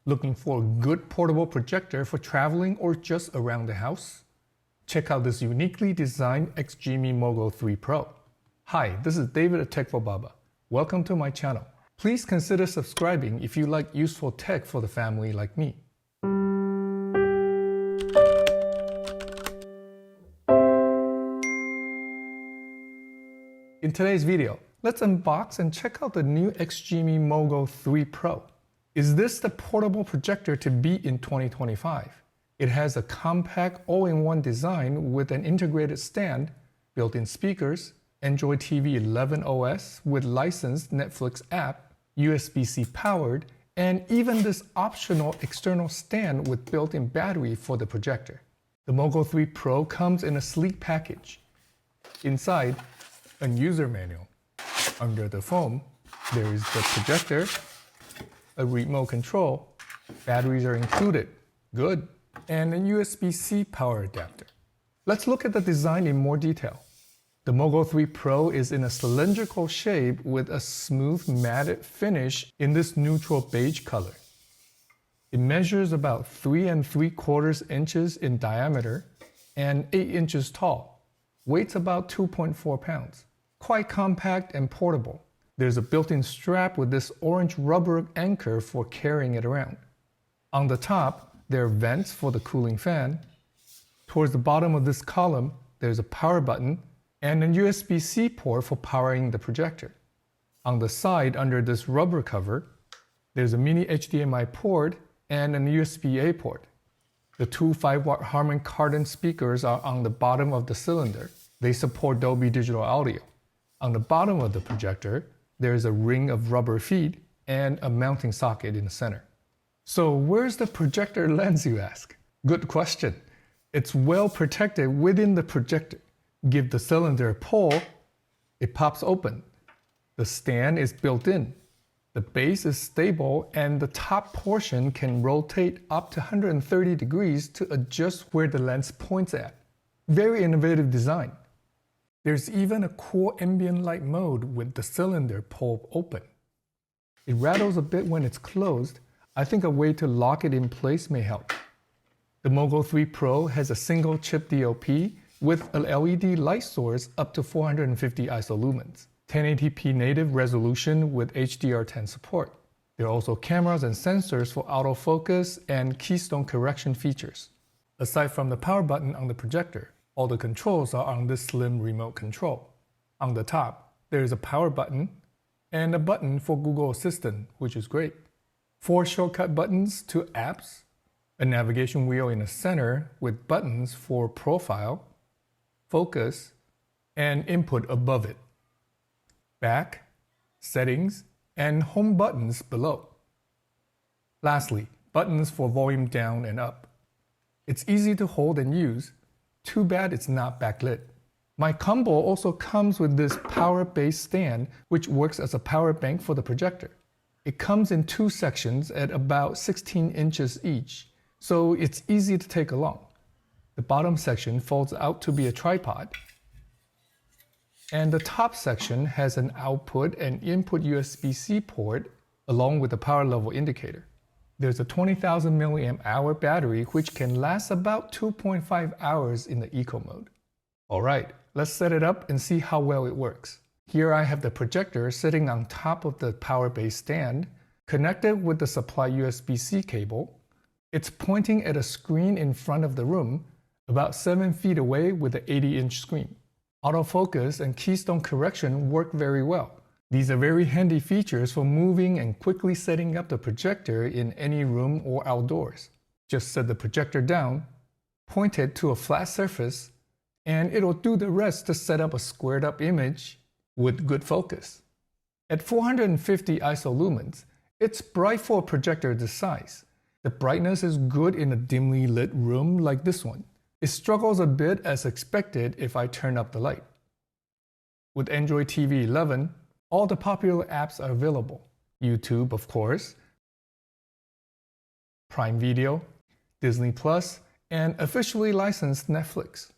Looking for a good portable projector for traveling or just around the house? Check out this uniquely designed XGIMI MoGo 3 Pro. Hi, this is David at Tech for Baba. Welcome to my channel. Please consider subscribing if you like useful tech for the family like me. In today's video, let's unbox and check out the new XGIMI MoGo 3 Pro. Is this the portable projector to beat in 2025? It has a compact all-in-one design with an integrated stand, built-in speakers, Android TV 11 OS with licensed Netflix app, USB-C powered, and even this optional external stand with built-in battery for the projector. The MoGo 3 Pro comes in a sleek package. Inside, a user manual. Under the foam, there is the projector, a remote control, batteries are included, good, and a USB-C power adapter. Let's look at the design in more detail. The MoGo 3 Pro is in a cylindrical shape with a smooth matted finish in this neutral beige color. It measures about 3 3/4 inches in diameter and 8 inches tall. Weighs about 2.4 pounds. Quite compact and portable. There's a built-in strap with this orange rubber anchor for carrying it around. On the top, there are vents for the cooling fan. Towards the bottom of this column, there's a power button and a USB-C port for powering the projector. On the side, under this rubber cover, there's a mini HDMI port and an USB-A port. The two 5-watt Harman Kardon speakers are on the bottom of the cylinder. They support Dolby Digital Audio. On the bottom of the projector, there is a ring of rubber feet and a mounting socket in the center. So where's the projector lens, you ask? Good question. It's well protected within the projector. Give the cylinder a pull, it pops open. The stand is built in. The base is stable and the top portion can rotate up to 130 degrees to adjust where the lens points at. Very innovative design. There's even a cool ambient light mode with the cylinder pulled open. It rattles a bit when it's closed. I think a way to lock it in place may help. The MoGo 3 Pro has a single chip DOP with an LED light source up to 450 ISO lumens. 1080p native resolution with HDR10 support. There are also cameras and sensors for autofocus and keystone correction features. Aside from the power button on the projector, all the controls are on this slim remote control. On the top, there is a power button and a button for Google Assistant, which is great. 4 shortcut buttons to apps, a navigation wheel in the center with buttons for profile, focus, and input above it. Back, settings, and home buttons below. Lastly, buttons for volume down and up. It's easy to hold and use. Too bad it's not backlit. My combo also comes with this PowerBase stand, which works as a power bank for the projector. It comes in 2 sections at about 16 inches each, so it's easy to take along. The bottom section folds out to be a tripod, and the top section has an output and input USB-C port along with a power level indicator. There's a 20,000 mAh battery which can last about 2.5 hours in the eco mode. Alright, let's set it up and see how well it works. Here I have the projector sitting on top of the PowerBase stand, connected with the supply USB-C cable. It's pointing at a screen in front of the room, about 7 feet away with an 80-inch screen. Autofocus and keystone correction work very well. These are very handy features for moving and quickly setting up the projector in any room or outdoors. Just set the projector down, point it to a flat surface, and it'll do the rest to set up a squared up image with good focus. At 450 ISO lumens, it's bright for a projector this size. The brightness is good in a dimly lit room like this one. It struggles a bit as expected if I turn up the light. With Android TV 11, all the popular apps are available. YouTube, of course, Prime Video, Disney Plus, and officially licensed Netflix.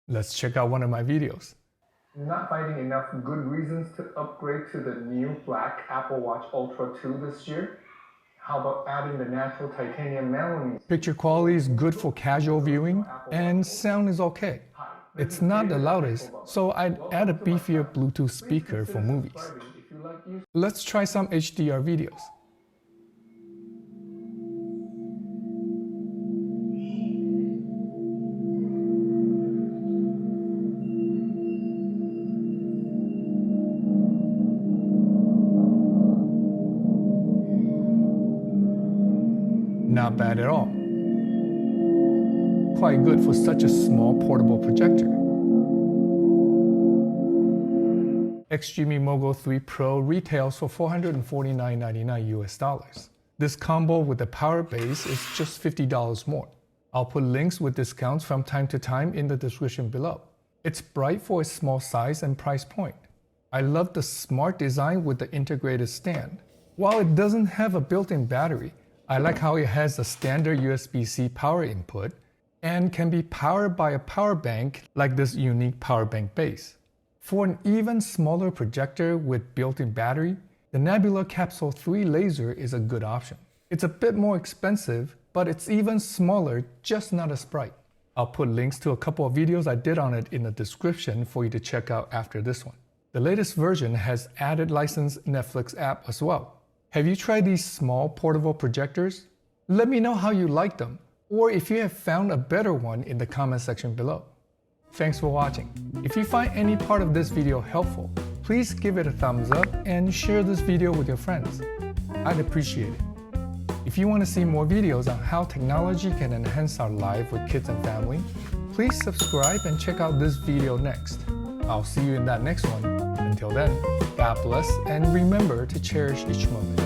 Let's check out one of my videos. Not finding enough good reasons to upgrade to the new black Apple Watch Ultra 2 this year? How about adding the natural titanium melamine? Picture quality is good for casual viewing, and sound is okay. It's not the loudest, so I'd add a beefier Bluetooth speaker for movies. Let's try some HDR videos. Not bad at all. Quite good for such a small portable projector. XGIMI MoGo 3 Pro retails for $449.99 US. This combo with the PowerBase is just $50 more. I'll put links with discounts from time to time in the description below. It's bright for its small size and price point. I love the smart design with the integrated stand. While it doesn't have a built-in battery, I like how it has a standard USB-C power input and can be powered by a power bank like this unique power bank base. For an even smaller projector with built-in battery, the Nebula Capsule 3 laser is a good option. It's a bit more expensive, but it's even smaller, just not as bright. I'll put links to a couple of videos I did on it in the description for you to check out after this one. The latest version has added licensed Netflix app as well. Have you tried these small portable projectors? Let me know how you like them, or if you have found a better one in the comment section below. Thanks for watching. If you find any part of this video helpful, please give it a thumbs up and share this video with your friends. I'd appreciate it. If you want to see more videos on how technology can enhance our life with kids and family, please subscribe and check out this video next. I'll see you in that next one. Until then, God bless and remember to cherish each moment.